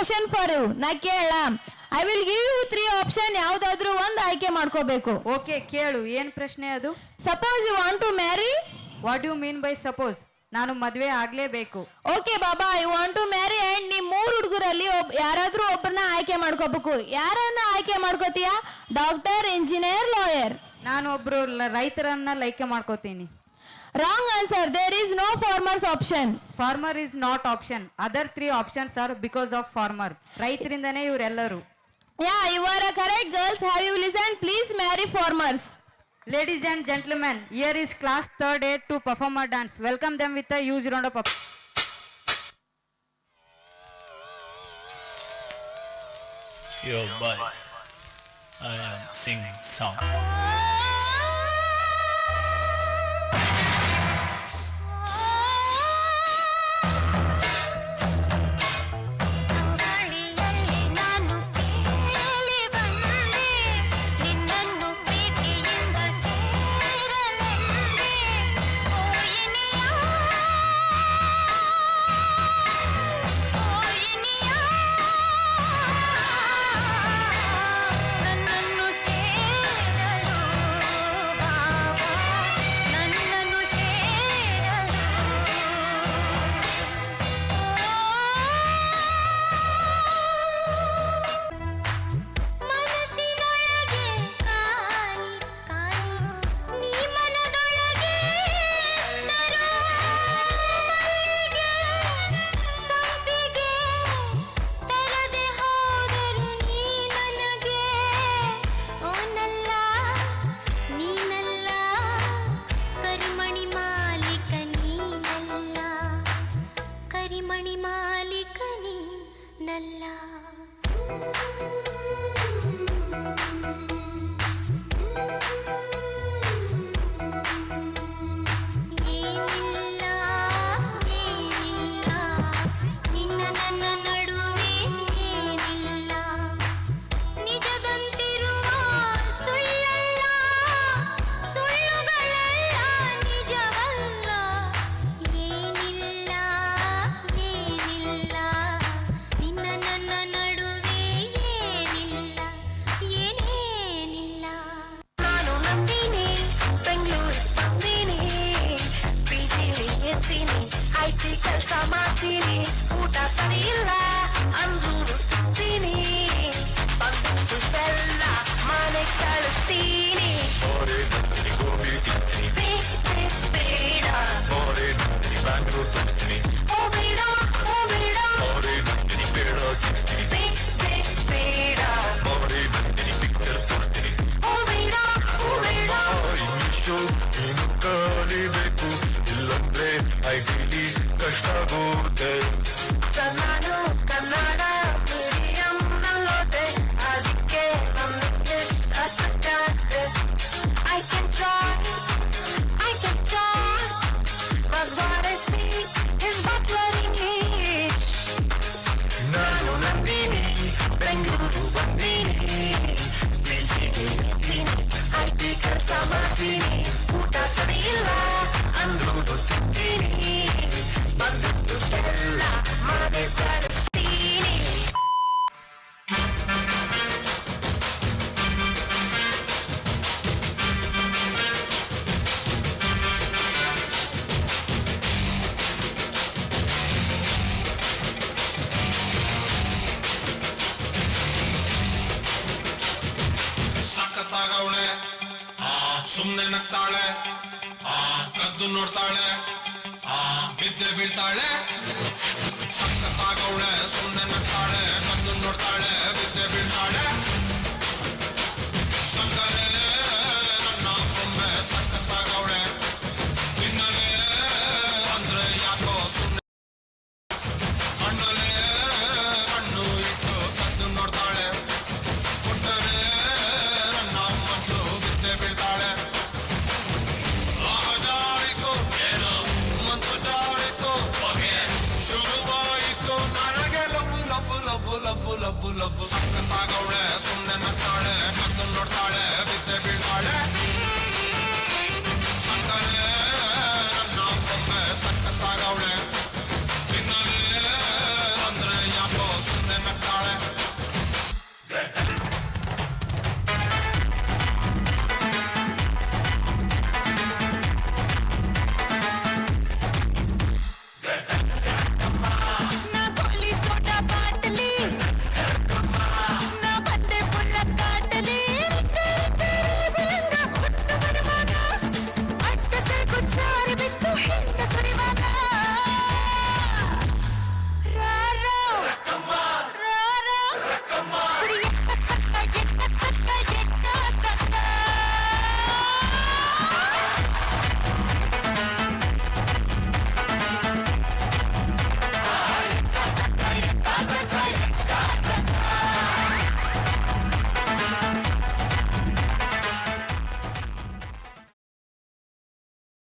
Question for you. ನಾ ಕೇಳ. I will give you 3 option. ಯಾವ್ದಾದ್ರು ಒಂದು ಆಯ್ಕೆ ಮಾಡ್ಕೋಬೇಕು. ಓಕೆ, ಕೇಳು. ಏನ್ ಪ್ರಶ್ನೆ ಅದು? Suppose you want to marry. What you mean by suppose? ನಾನು ಮದ್ವೆ ಆಗ್ಲೇಬೇಕು. ಓಕೆ ಬಾಬಾ, I want to marry and ನೀ 3 ಹುಡುಗರಲ್ಲಿ ಯಾರಾದ್ರೂ ಒಬ್ಬರನ್ನ ಆಯ್ಕೆ ಮಾಡ್ಕೋಬೇಕು. ಯಾರನ್ನ ಆಯ್ಕೆ ಮಾಡ್ಕೋತೀಯಾ? Doctor, engineer, lawyer. ನಾನು ಒಬ್ರು ರೈತರನ್ನ ಲೈಕ್ ಮಾಡ್ಕೋತೀನಿ. Wrong answer. There is no farmers option. Farmer is not option. Other 3 options are because of farmer. ರೈತರಿಂದನೇ ಇವರೆಲ್ಲರೂ. Yeah, you are a correct. Girls, have you listen? Please marry farmers. Ladies and gentlemen, here is class 3rd A to perform a dance. Welcome them with a huge round of applause. Yo boys, I am singing song. ಸುಮ್ನೆ ನಗ್ತಾಳೆ, ಕದ್ದು ನೋಡ್ತಾಳೆ, ಬಿದ್ದೆ ಬೀಳ್ತಾಳೆ. ಸಖತ್ತಾಗವಳೆ, ಸುಮ್ನೆ ನಗ್ತಾಳೆ, ಕದ್ದು ನೋಡ್ತಾಳೆ, ಬಿದ್ದೆ ಬೀಳ್ತಾಳೆ. ಸಂಗಲೇ ನನ್ನ ಬೊಮ್ಮೆ ಸಖತ್ತಾಗವಳೆ, ತಿನ್ನಲೇ ಅಂದ್ರೆ ಯಾಕೋ ಸುಮ್ನೆ ಅಣ್ಣಲೇ ಕಣ್ಣು ಇಟ್ಟು ಕದ್ದು ನೋಡ್ತಾಳೆ. ಕೊಟ್ಟರೆ ನನ್ನ ಮನಸ್ಸು ಬಿದ್ದೆ ಬೀಳ್ತಾಳೆ. ಶುರುವಾಯಿತು ನನಗೆ love love love love love love. ಸಖತ್ತಾಗವಳೆ, ಸುಮ್ನೆ ನಗ್ತಾಳೆ,